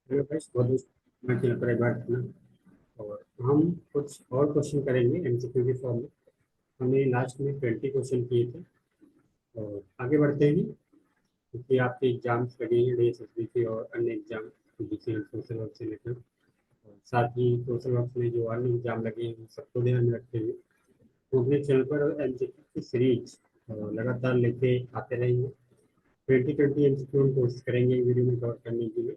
Hello guys, बहुत बहुत मैं खेल पर एक बार ना। और हम कुछ और क्वेश्चन करेंगे एमसीक्यू के फॉर्म में। हमने लास्ट में 20 क्वेश्चन किए थे। और आगे बढ़ते हैं क्योंकि आपके एग्जाम्स लगे हैं डीएसएसबी के और अन्य एग्जाम जिसे सोशल वर्क से लेकर। और साथ ही सोशल वर्क में जो अन्य एग्जाम लगे हैं उन सबको ध्यान में रखते हुए हम अपने चैनल पर एमसीक्यू की सीरीज लगातार लेके आते रहेंगे। 20 एमसीक्यू हम कोशिश करेंगे वीडियो में कवर करने के लिए।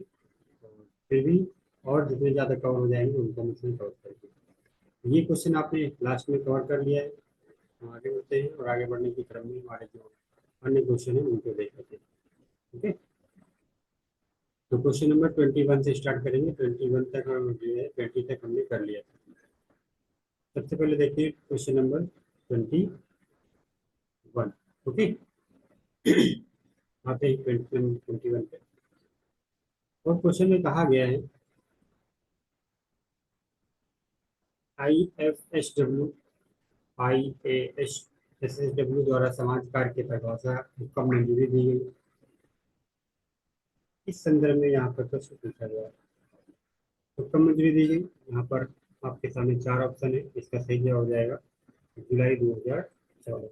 और फिर भी और जितने ज़्यादा कवर हो जाएंगे उनको हम इसमें कवर करेंगे। ये क्वेश्चन आपने लास्ट में कवर कर लिया है। हम आगे बढ़ते हैं और आगे बढ़ने की क्रम में हमारे जो अन्य क्वेश्चन है उनको देख लेते हैं। ठीक है, तो क्वेश्चन नंबर 21 से स्टार्ट करेंगे। 21 तक हम जो है 20 तक हमने कर लिया था। सबसे पहले देखिए क्वेश्चन नंबर 21। ओके, आते हैं 21 पे। और क्वेश्चन में कहा गया है IFSW द्वारा समाज कार्य की परिभाषा को मंजूरी दी गई। इस संदर्भ में यहाँ पर प्रश्न पूछा गया है तो कब मंजूरी दी गई। यहाँ पर आपके सामने चार ऑप्शन है, इसका सही जवाब हो जाएगा जुलाई 2014।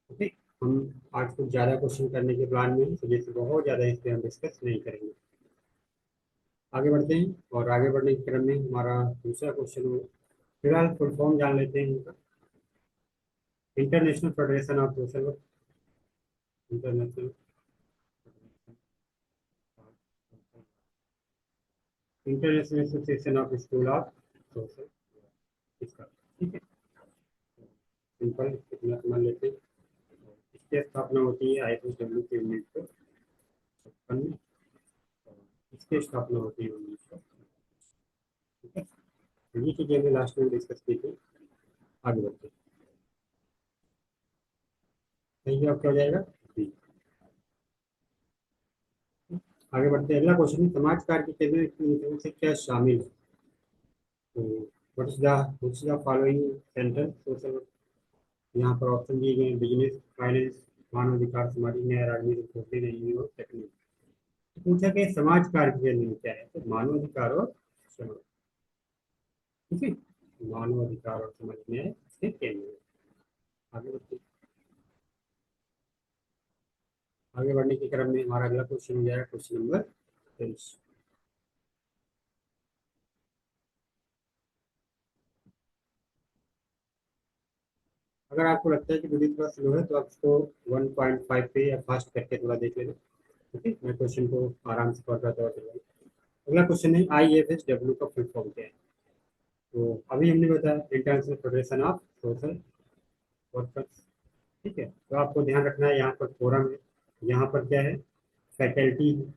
ओके, हम आज कुछ ज़्यादा क्वेश्चन करने के प्लान में हैं, तो जैसे बहुत ज़्यादा इस पर हम डिस्कस नहीं करेंगे। आगे बढ़ते हैं और आगे बढ़ने के क्रम में हमारा दूसरा क्वेश्चन हो। फिलहाल फुल फॉर्म जान लेते हैं इनका। International federation of social work. International international association of school of social, इसका ठीक है, सिंपल इतना समझ लेते हैं। इसकी स्थापना होती है IFSW के 1956 में। और इसकी स्थापना होती है 1900। ठीक है, तो ये चीजें हमने लास्ट में डिस्कस की थी। आगे बढ़ते हैं। सही जवाब क्या हो जाएगा? बी। आगे बढ़ते हैं, अगला क्वेश्चन, समाज कार्य के केंद्र में से क्या शामिल है? तो what is the following sentence social. यहाँ पर ऑप्शन दिए गए हैं बिजनेस, फाइनेंस, मानवाधिकार, सामाजिक न्याय, राजनीतिक, फोर्टिन, इंजीनियरिंग और टेक्निक। तो पूछा कि समाज कार्य के केंद्र में क्या है, तो मानवाधिकार और समाज। ठीक है, मानवाधिकार और सामाजिक न्याय इसके केंद्र में। आगे बढ़ते हैं। आगे बढ़ने के क्रम में हमारा अगला क्वेश्चन हो जाएगा क्वेश्चन नंबर 23। अगर आपको लगता है कि वीडियो थोड़ा स्लो है तो आप इसको 1.5 पे या फास्ट करके थोड़ा देख लेना। ठीक है, मैं क्वेश्चन को आराम से पढ़ रहा था चलूँगा। अगला क्वेश्चन है IFSW का फुल फॉर्म क्या है। तो अभी हमने बताया international federation of social workers. ठीक है, तो आपको ध्यान रखना है यहाँ पर फोरम है, यहाँ पर क्या है, फैकल्टी है,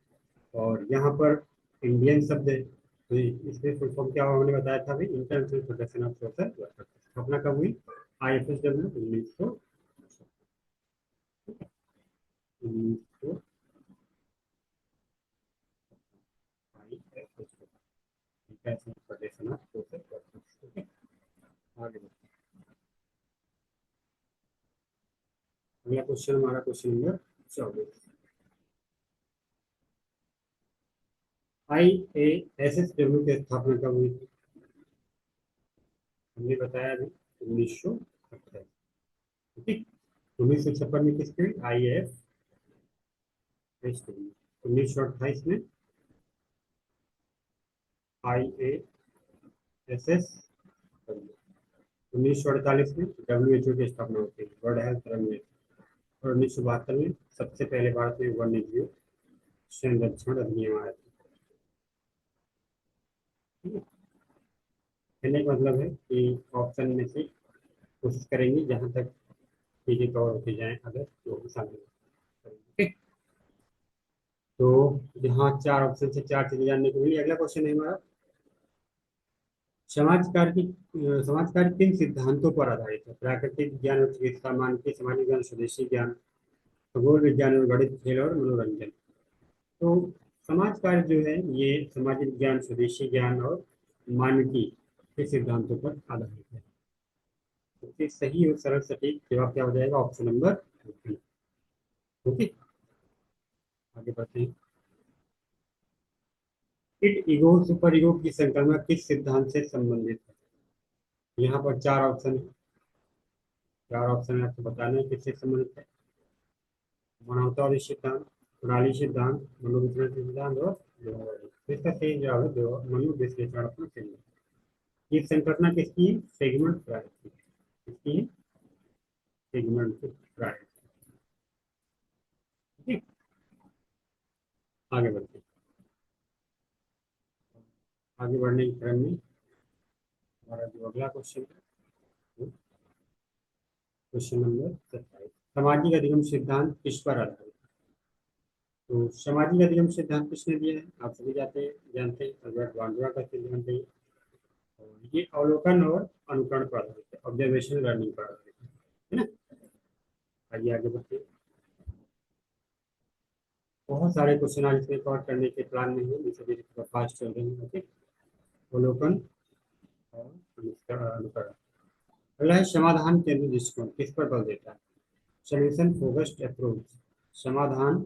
और यहाँ पर इंडियन शब्द है। तो इसमें फुल फॉर्म क्या हुआ हमने बताया था अभी, international federation of social workers. स्थापना कब हुई? IFSW 1900। International federation of social workers. ठीक है, आगे बढ़ते हैं। अगला क्वेश्चन हमारा क्वेश्चन नंबर 24। IASSW की स्थापना कब हुई थी? हमने बताया अभी 1928। ठीक है, 1956 में किसके IASSW, 1928 में IASSW, 1948 में WHO की स्थापना होती है, वर्ल्ड हेल्थ ऑर्गेनाइजेशन। और 1972 में सबसे पहले भारत में वन्य जीव संरक्षण अधिनियम आया था। ठीक है, कहने का मतलब है कि ऑप्शन में से कोशिश करेंगे जहां तक चीजें कवर होती जाएं, अगर जो भी शामिल करेंगे। ठीक, तो यहाँ चार ऑप्शन से चार चीजें जानने को मिली। अगला क्वेश्चन है हमारा, समाज कार्य की समाज कार्य किन सिद्धांतों पर आधारित है? प्राकृतिक ज्ञान और चिकित्सा, मानवीय सामाजिक ज्ञान, स्वदेशी ज्ञान, खगोल विज्ञान और गणित, खेल और मनोरंजन। तो समाज कार्य जो है ये सामाजिक ज्ञान, स्वदेशी ज्ञान और मानवीय के सिद्धांतों पर आधारित है। तो सही और सरल सटीक जवाब क्या हो जाएगा? Option number B. ओके, आगे बढ़ते हैं। इट ईगो सुपर ईगो की संकल्पना किस सिद्धांत से संबंधित है? यहाँ पर चार ऑप्शन है। चार ऑप्शन आपको बताना है किससे संबंधित है। मानवतावादी सिद्धांत, प्रणाली सिद्धांत, मनोविज्ञान सिद्धांत और व्यवहारिक। तो इसका सही जवाब है मनोविश्लेषणात्मक सिद्धांत। ये संकल्पना किसकी है? सेगमेंट फ्राइड की। किसकी है? Segment fried. ठीक है, आगे बढ़ते हैं। आगे बढ़ने के क्रम में हमारा जो अगला क्वेश्चन है, क्वेश्चन नंबर 27। सामाजिक अधिगम सिद्धांत किस पर आधारित है? तो सामाजिक अधिगम सिद्धांत किसने दिया है? आप सभी जानते हैं अल्बर्ट बांडुरा का सिद्धांत है। और ये अवलोकन और अनुकरण पर आधारित है, ऑब्जर्वेशन लर्निंग पर आधारित है ना। आइए आगे बढ़ते हैं। बहुत सारे क्वेश्चन आज इसमें कवर करने के प्लान में है, सभी फास्ट चल रहे हैं। ओके, अवलोकन और अनुकरण। अगला है समाधान केंद्रित दृष्टिकोण किस पर बल देता है? सॉल्यूशन फोकस्ड अप्रोच, समाधान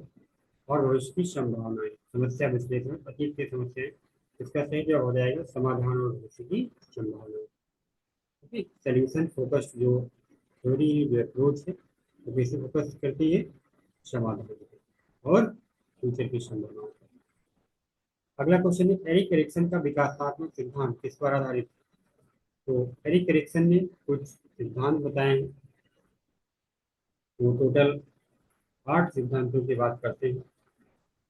और भविष्य की संभावनाएं, समस्या विश्लेषण, अतीत की समस्याएं। इसका सही जवाब हो जाएगा समाधान और भविष्य की संभावनाएं। ओके, सॉल्यूशन फोकस्ड जो थ्योरी जो अप्रोच है वो कैसे फोकस करती है? समाधान पे और फ्यूचर की संभावनाओं पर। अगला क्वेश्चन है एरिक एरिक्सन का विकासात्मक सिद्धांत किस पर आधारित है? तो एरिक एरिक्सन ने कुछ सिद्धांत बताए हैं। वो टोटल 8 सिद्धांतों की बात करते हैं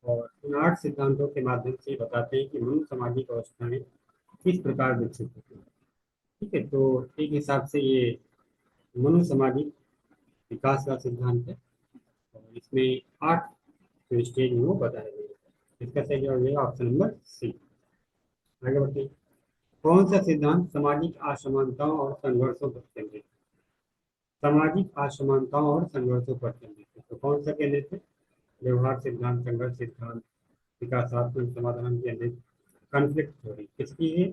और इन 8 सिद्धांतों के माध्यम से बताते हैं कि मनुष्य सामाजिक अवस्थाएं किस प्रकार विकसित होती हैं। ठीक है, तो एक हिसाब से ये मनुष्य सामाजिक विकास का सिद्धांत है और इसमें 8 जो स्टेज में वो बताए गए हैं। इसका सही जवाब है ऑप्शन नंबर सी। आगे बढ़ते हैं। कौन सा सिद्धांत सामाजिक असमानताओं और संघर्षों पर केंद्रित है? सामाजिक असमानताओं और संघर्षों पर केंद्रित है, तो कौन सा केंद्रित है? व्यवहार सिद्धांत, संघर्ष सिद्धांत, विकासात्मक समाधान केंद्रित, कॉन्फ्लिक्ट थ्योरी। किसकी है?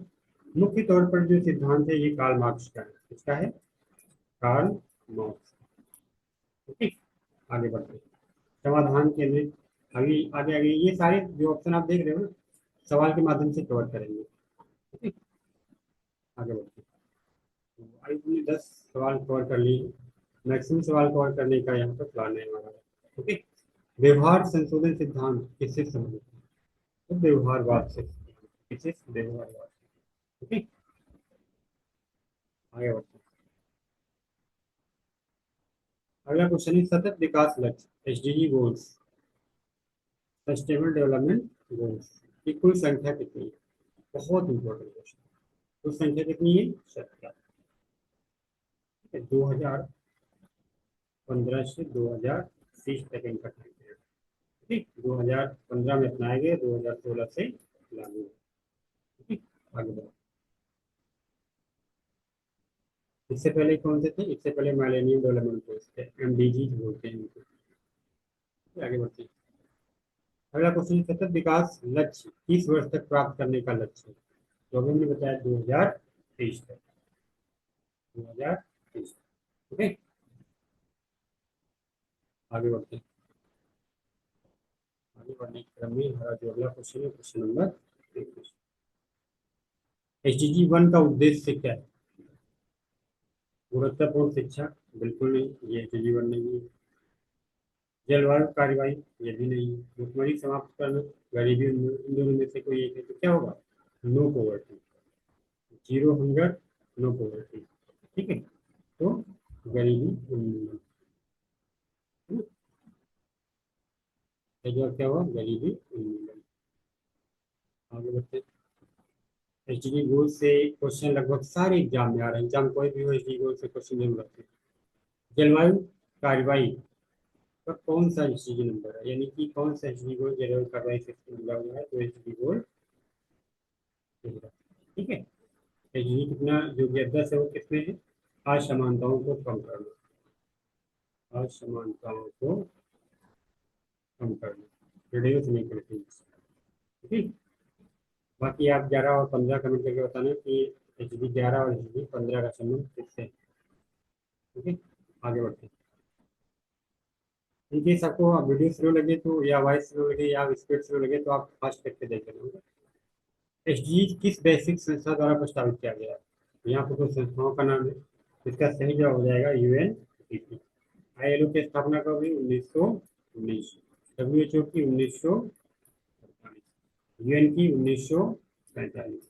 मुख्य तौर पर जो सिद्धांत है ये कार्ल मार्क्स का है। किसका है? Karl Marx. ओके, आगे बढ़ते हैं। समाधान केंद्रित, अभी आगे आगे ये सारे जो ऑप्शन आप देख रहे हो ना, सवाल के माध्यम से कवर करेंगे। ओके, आगे बढ़ते हैं। तो आई हमने 10 सवाल कवर कर लिए। मैक्सिमम सवाल कवर करने का यहाँ पर प्लान है हमारा। ओके, व्यवहार संशोधन सिद्धांत किससे संबंधित है? तो व्यवहारवाद से। किससे? व्यवहारवाद। ओके, आगे बढ़ते हैं। अगला क्वेश्चन है सतत विकास लक्ष्य SDG goals, sustainable development goals की कुल संख्या कितनी है? बहुत इंपॉर्टेंट क्वेश्चन। कुल संख्या कितनी है? 17। 2015 से 2030 तक इनका टाइम पीरियड। ठीक, 2015 में अपनाए गए, 2016 से लागू हुए। ठीक, आगे बढ़ो। इससे पहले कौन से थे? इससे पहले मिलेनियम डेवलपमेंट गोल्स थे, एमडीजी बोलते हैं इनको। ठीक, आगे बढ़ते हैं। अगला क्वेश्चन, सतत विकास लक्ष्य 30 वर्ष तक प्राप्त करने का लक्ष्य है। तो अभी हमने बताया 2023 तक। 2023। ओके, आगे बढ़ते हैं। आगे बढ़ने के क्रम में हमारा जो अगला क्वेश्चन है क्वेश्चन नंबर 21। एसडीजी 1 का उद्देश्य क्या है? गुणवत्तापूर्ण शिक्षा, बिल्कुल नहीं, ये एसडीजी 1 नहीं है। जलवायु कार्यवाही, ये भी नहीं है। भुखमरी समाप्त करना, गरीबी उन्मूलन, इन दोनों में से कोई एक है तो क्या होगा? No poverty, zero hunger, no poverty. ठीक है, तो गरीबी उन्मूलन, है ना? ये जो क्या हुआ? गरीबी उन्मूलन। आगे बढ़ते, एचडी गोल से क्वेश्चन लगभग सारे एग्जाम में आ रहे हैं। एग्जाम कोई भी हो एचडी गोल से क्वेश्चन जरूर आते हैं। जलवायु कार्यवाही का कौन सा एचडी नंबर है, यानी कि कौन सा एचडी गोल जलवायु कार्यवाही से मिला हुआ है, तो एचडी गोल। ठीक है, एचडी कितना जो कि 10 है वो कितने हैं? असमानताओं को कम करना, असमानताओं को कम करना, रिड्यूस इनइक्वालिटीज। ठीक, बाकी आप 11 और 15 कमेंट करके बताना कि एच डी 11 और एच डी 15 का संबंध किससे है। ठीक है, आगे बढ़ते हैं। इनकेस आपको वीडियो स्लो लगे तो, या वॉइस स्लो लगे, या स्पीड स्लो लगे तो आप फास्ट करके देख लेना। एसडीजी किस वैश्विक संस्था द्वारा प्रस्तावित किया गया है? यहाँ पर कुछ संस्थाओं का नाम है। इसका सही जवाब हो जाएगा यूएनडीपी। आईएलओ की स्थापना कब हुई? 1919। डब्ल्यूएचओ की 1948। यूएन की 1947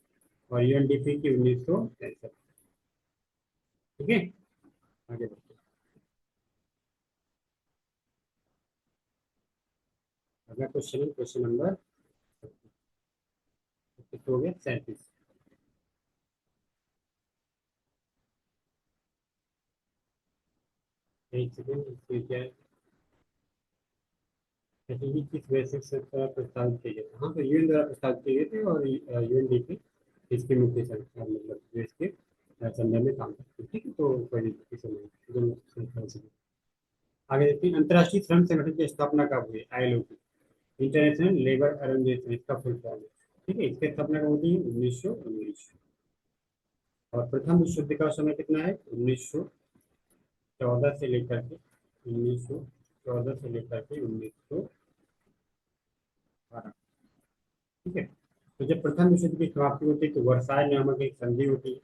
और यूएनडीपी की 1963। ठीक है, आगे बढ़ते हैं। अगला क्वेश्चन है क्वेश्चन नंबर हो गया 37। एक सेकंड, इसमें क्या है? एसडीजी किस वैश्विक संस्था द्वारा प्रस्तावित किए गए थे? हाँ, तो यूएन द्वारा प्रस्तावित किए गए थे और यूएनडीपी इसके मुख्य संस्था, मतलब जो इसके संदर्भ में काम करते हैं। ठीक है, तो कोई दिक्कत नहीं, दोनों संस्थाओं से। आगे देखते हैं, अंतर्राष्ट्रीय श्रम संगठन की स्थापना कब हुई? आईएलओ की, इंटरनेशनल लेबर ऑर्गेनाइजेशन, इसका फुल फॉर्म है। ठीक है, इसकी स्थापना कब होती है? 1919। और प्रथम विश्व युद्ध का समय कितना है? 1914 से लेकर के 1914 से लेकर के 1912। ठीक है, तो जब प्रथम विश्व युद्ध की समाप्ति होती है तो वर्साय नामक एक संधि होती है।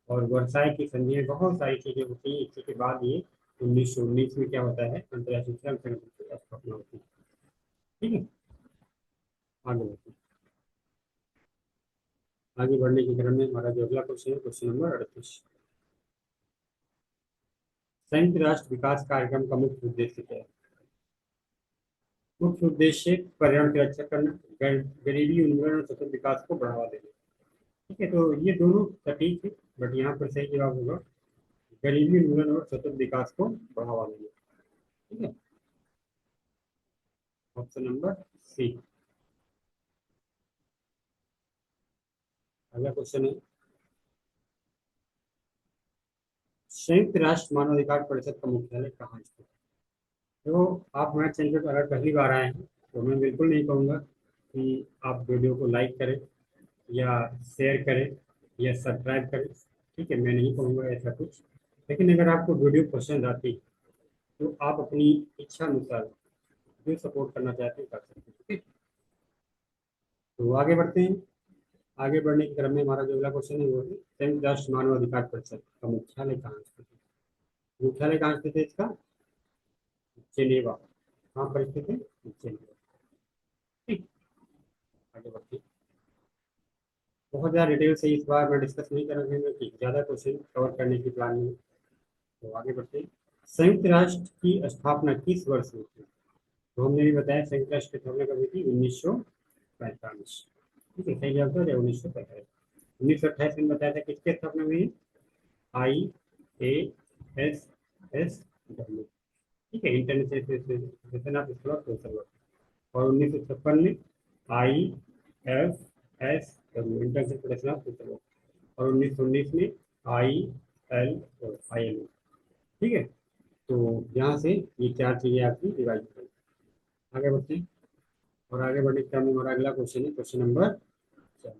और वर्साय की संधि में बहुत सारी चीजें होती हैं। इसी के बाद ये 1919 में क्या होता है? अंतर्राष्ट्रीय श्रम संगठन की स्थापना होती है। ठीक है, आगे बढ़ते हैं। आगे बढ़ने के क्रम में हमारा जो अगला क्वेश्चन है क्वेश्चन नंबर 38। संयुक्त राष्ट्र विकास कार्यक्रम का मुख्य उद्देश्य क्या है? मुख्य उद्देश्य पर्यावरण की रक्षा करना, गरीबी उन्मूलन और सतत विकास को बढ़ावा देना। ठीक है, तो ये दोनों सटीक है, बट यहाँ पर सही जवाब होगा गरीबी उन्मूलन और सतत विकास को बढ़ावा देना। ठीक है, ऑप्शन नंबर सी। अगला क्वेश्चन है, संयुक्त राष्ट्र मानवाधिकार परिषद का मुख्यालय कहाँ स्थित है? तो आप हमारे चैनल पर अगर पहली बार आए हैं तो मैं बिल्कुल नहीं कहूँगा कि आप वीडियो को लाइक करें या शेयर करें या सब्सक्राइब करें। ठीक है, मैं नहीं कहूँगा ऐसा कुछ। लेकिन अगर आपको वीडियो पसंद आती है तो आप अपनी इच्छा अनुसार जो सपोर्ट करना चाहते हैं कर सकते हैं। ठीक है, तो आगे बढ़ते हैं। आगे बढ़ने के क्रम में हमारा जो अगला क्वेश्चन है वो है संयुक्त राष्ट्र मानव अधिकार परिषद का मुख्यालय कहाँ स्थित है? मुख्यालय कहाँ स्थित है इसका? जेनेवा। कहाँ पर स्थित है? जेनेवा। ठीक, आगे बढ़ते हैं। बहुत ज़्यादा डिटेल से इस बार मैं डिस्कस नहीं करूँगा क्योंकि ज़्यादा क्वेश्चन कवर करने की प्लान नहीं है। तो आगे बढ़ते हैं। संयुक्त राष्ट्र की स्थापना किस वर्ष में हुई? तो हमने भी बताया संयुक्त राष्ट्र की स्थापना कब हुई थी? 1945। ठीक है, सही जवाब था 1945। 1928 में बताया था किसकी स्थापना हुई? आई ए एस एस डब्ल्यू। ठीक है, international association of school of social work. और 1956 में I F S W, international federation of social work. और 1919 में आई एल आई एल। ठीक है, तो यहाँ से ये चार चीजें आपकी डिवाइड करें। आगे बढ़ते हैं। और आगे बढ़ने के क्रम में हमारा अगला क्वेश्चन है क्वेश्चन नंबर 40।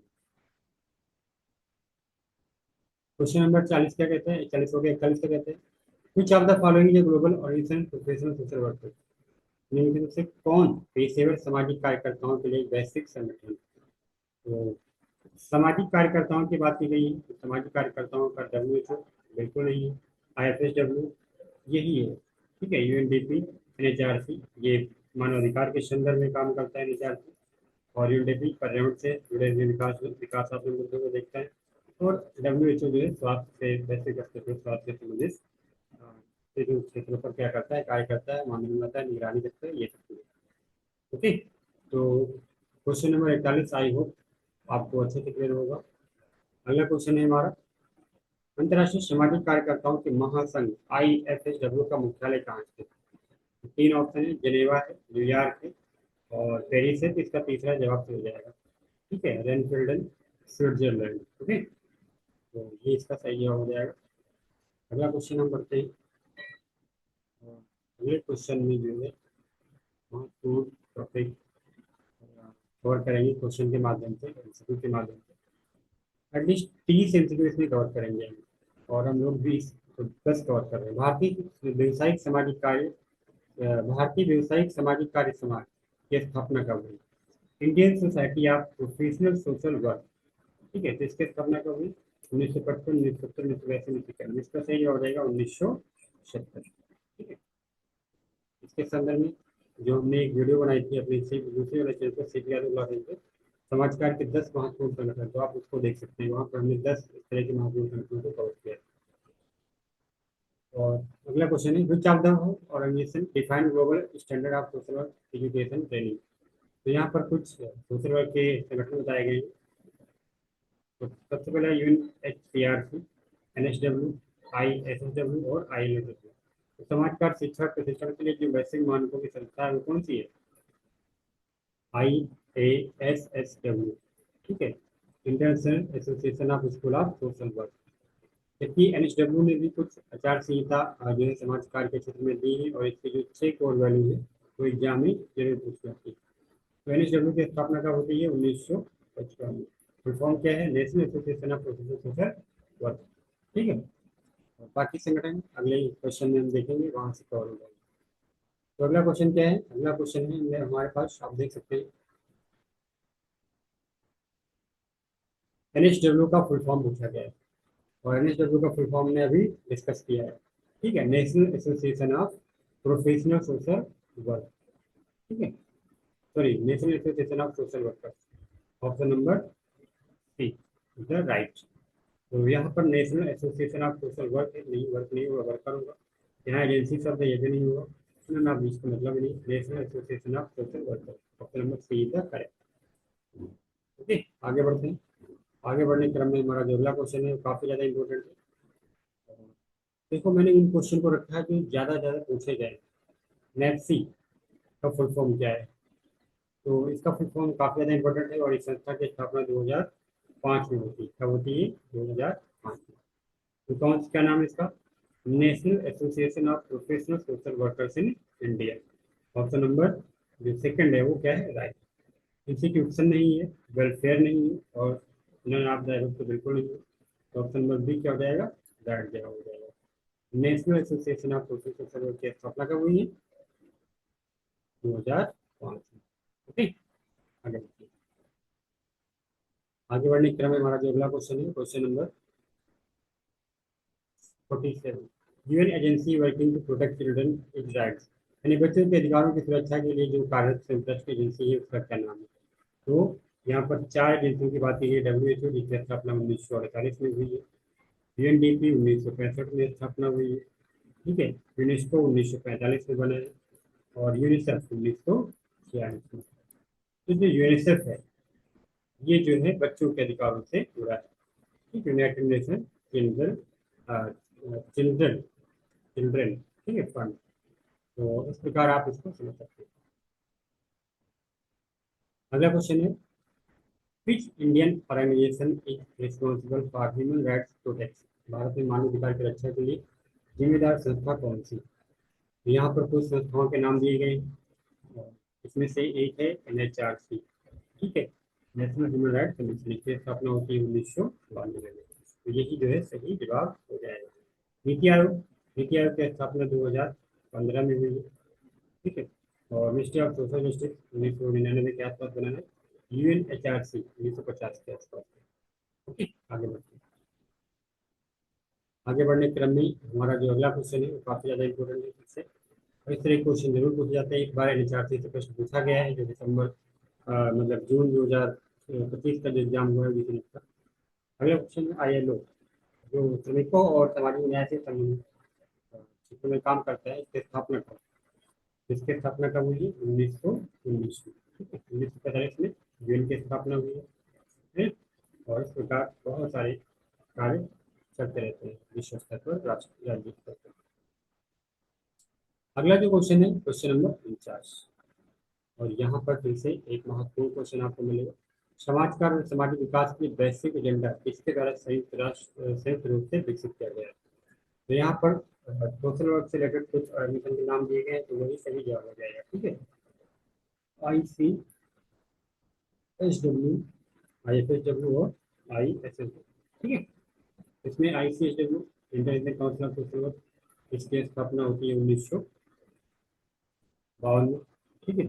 क्वेश्चन नंबर 40 क्या कहते हैं? 40 हो गया, 41 क्या कहते हैं? कुछ ऑफ द फॉलोइंग जो global organisation professional social worker, निम्नलिखित में से कौन पेशेवर सामाजिक कार्यकर्ताओं के लिए एक वैश्विक संगठन है? तो सामाजिक कार्यकर्ताओं की बात की गई है तो सामाजिक कार्यकर्ताओं का डब्ल्यूएचओ बिल्कुल नहीं है। आईएफएसडब्ल्यू यही है। ठीक है, यूएनडीपी, एनएचआरसी ये मानवाधिकार के संदर्भ में काम करता है एनएचआरसी। और यूएनडीपी पर्यावरण से जुड़े हुए विकासात्मक मुद्दों को देखता है। और डब्ल्यूएचओ जो है स्वास्थ्य से, वैश्विक स्तर पर स्वास्थ्य से संबंधित जो क्षेत्रों पर क्या करता है, कार्य करता है, मानवीय मानता है, निगरानी करता है, ये सब चीजें। ओके, तो क्वेश्चन नंबर 41 आई होप आपको अच्छे से क्लियर होगा। अगला क्वेश्चन है हमारा, अंतर्राष्ट्रीय सामाजिक कार्यकर्ताओं के महासंघ आईएफएसडब्ल्यू का मुख्यालय कहाँ स्थित है? तीन ऑप्शन है, जेनेवा है, न्यूयॉर्क है और पेरिस है। तो इसका तीसरा जवाब हो जाएगा। ठीक है, रेनफील्डन, स्विट्जरलैंड। ओके, तो ये इसका सही जवाब हो जाएगा। अगला क्वेश्चन हम बढ़ते हैं। अगले क्वेश्चन में जो है महत्वपूर्ण टॉपिक कवर करेंगे क्वेश्चन के माध्यम से, एमसीक्यू के माध्यम से। एटलीस्ट 30 एमसीक्यू इसमें कवर करेंगे हम, और हम लोग 20 10 कवर कर रहे हैं। भारतीय व्यावसायिक सामाजिक कार्य समाज की स्थापना कब हुई? Indian society of professional social work, ठीक है। तो इसके स्थापना कब हुई? 1955, 1970, 1982, 1991। इसका सही जवाब हो जाएगा 1970, ठीक है। इसके संदर्भ में जो हमने एक वीडियो बनाई थी अपने दूसरे वाले चैनल पर, सीख क्लासेज पे, समाजकार के 10 महत्वपूर्ण संगठन, तो आप उसको देख सकते हैं। वहाँ पर हमने 10 इस तरह के महत्वपूर्ण संगठनों को कवर किया है। और अगला क्वेश्चन है, which of the organisation define global standard of social work education training. तो यहाँ पर कुछ सोशल वर्क के संगठन बताए गए हैं। तो सबसे पहला UNHCR, NSW, ISSW और ILSW। तो समाजकार शिक्षा और प्रशिक्षण के लिए जो वैश्विक मानकों की संस्था है वो कौन सी है? IASSW, ठीक है, international association of school of social work. जबकि NSW ने भी कुछ आचार संहिता जो है समाज कार्य के क्षेत्र में दी है, और इसके जो 6 कोर वैल्यू है वो एग्जाम में जरूर पूछ जाती है। तो NSW की स्थापना कब होती है? 1955 में। फुल फॉर्म क्या है? National association of professional social work, ठीक है। और बाकी संगठन अगले क्वेश्चन में हम देखेंगे, वहां से कवर हो जाएगा। तो अगला क्वेश्चन क्या है? अगला क्वेश्चन है हमारे पास, आप देख सकते हैं, NSW का फुल फॉर्म पूछा गया है, और NSW का फुल फॉर्म ने अभी डिस्कस किया है, ठीक है, national association of professional social work, ठीक है, sorry, national association of social workers. Option number see the right. तो यहाँ पर national association of social work नहीं, वर्क नहीं होगा, वर्कर होगा। यहाँ एजेंसी शब्द ये भी नहीं होगा, ना भी, इसका मतलब नहीं। National association of social worker, option number see the correct. Okay, आगे बढ़ते हैं। आगे बढ़ने के क्रम में हमारा जो अगला क्वेश्चन है वो काफी ज्यादा इंपॉर्टेंट है। देखो, मैंने इन क्वेश्चन को रखा है कि ज्यादा ज्यादा पूछे जाए। नेप्सी का फुल फॉर्म क्या है? तो इसका फुल फॉर्म काफी ज्यादा इंपॉर्टेंट है, और इस संस्था की स्थापना 2005 में होती है। कब होती है? 2005 में। तो कौन, क्या नाम है इसका? National association of professional social workers in India. Option number जो सेकंड है वो क्या है? राइट। इंस्टीट्यूशन नहीं है, वेलफेयर नहीं है, और नन ऑफ द तो बिल्कुल नहीं है। तो ऑप्शन नंबर बी क्या हो जाएगा? राइट जवाब हो जाएगा। National association of professional social work की स्थापना कब हुई है? 2005 में। ओके, आगे बढ़ते हैं। आगे बढ़ने के क्रम में हमारा जो अगला क्वेश्चन है, question number 47, UN agency working to protect children is rights, यानी बच्चों के अधिकारों की सुरक्षा के लिए जो कार्यरत संतुष्ट एजेंसी है उसका क्या नाम है? तो यहाँ पर 4 एजेंसियों की बात की गई। WHO जिसकी स्थापना 1948 में हुई है, UNDP 1965 में स्थापना हुई है, ठीक है, यूनेस्को 1945 में बना है, और यूनिसेफ 1946 में। तो जो यूनिसेफ है ये जो है बच्चों के अधिकारों से जुड़ा है, ठीक, United nation children children children, ठीक है, फंड। तो इस प्रकार आप इसको समझ सकते हैं। अगला क्वेश्चन है, which Indian organisation is responsible for human rights protection, Bharat में मानव अधिकार की रक्षा के लिए जिम्मेदार संस्था कौन सी? तो यहाँ पर कुछ संस्थाओं के नाम दिए गए हैं। इसमें से एक है NHRC, ठीक है, नेशनल ह्यूमन राइट्स कमीशन। इसकी स्थापना होती है 1992 में। तो यही जो है सही जवाब हो जाएगा। नीति आयोग, नीति आयोग की स्थापना 2015 में हुई है, ठीक है, और मिनिस्ट्री ऑफ सोशल जस्टिस 1999 के आसपास बना है। UNHRC 1950 के आसपास। ओके, आगे बढ़ते हैं। आगे बढ़ने के क्रम में हमारा जो अगला क्वेश्चन है वो काफी ज्यादा इंपॉर्टेंट है फिर से, और इस तरह के क्वेश्चन जरूर पूछे जाते हैं। एक बार NHRC से प्रश्न पूछा गया है, जो दिसंबर मतलब जून 2025 का जो एग्जाम हुआ है जिसने का। अगला क्वेश्चन है ILO, जो श्रमिकों और सामाजिक न्याय से संबंधित क्षेत्र में काम करता है, इसकी स्थापना कब? इसकी स्थापना कब हुई है? 1919 में, ठीक है, 1945 में UN की स्थापना हुई है, ठीक? और इस प्रकार बहुत सारे कार्य चलते रहते हैं विश्व स्तर पर, राष्ट्रीय, राज्य स्तर पर। अगला जो क्वेश्चन है क्वेश्चन नंबर 49, और यहाँ पर फिर से एक महत्वपूर्ण क्वेश्चन आपको मिलेगा। समाजकार और सामाजिक विकास की वैश्विक एजेंडा किसके द्वारा संयुक्त राष्ट्र संयुक्त रूप से विकसित किया गया है? तो यहाँ पर सोशल वर्क से रिलेटेड कुछ ऑर्गेनाइजेशन के नाम दिए गए हैं, तो वही सही जवाब हो जाएगा, ठीक है। ICSW, IFSW और ISSW, ठीक है। इसमें ICSW international council of social work, इसकी स्थापना होती है 1952 में, ठीक है।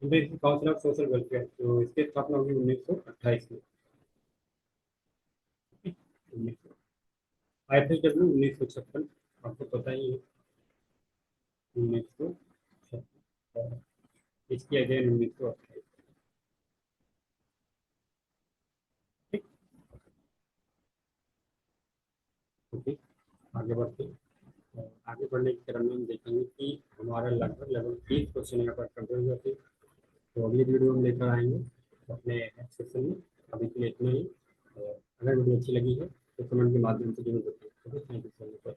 Indian council of social welfare, तो इसकी स्थापना होगी 1928 में। 1900 IFSW 1956, आपको पता ही है। 1956, इसकी अध्ययन 1928। ठीक। ओके, आगे बढ़ते हैं। आगे बढ़ने के क्रम में हम देखेंगे कि हमारा लगभग लगभग 30 क्वेश्चन यहाँ पर कंप्लीट हो जाते हैं। तो अगली वीडियो हम लेकर आएंगे अपने नेक्स्ट सेशन में। अभी के लिए इतना ही। अगर वीडियो अच्छी लगी है तो कमेंट के माध्यम से जरूर बताएं। Thank you so much.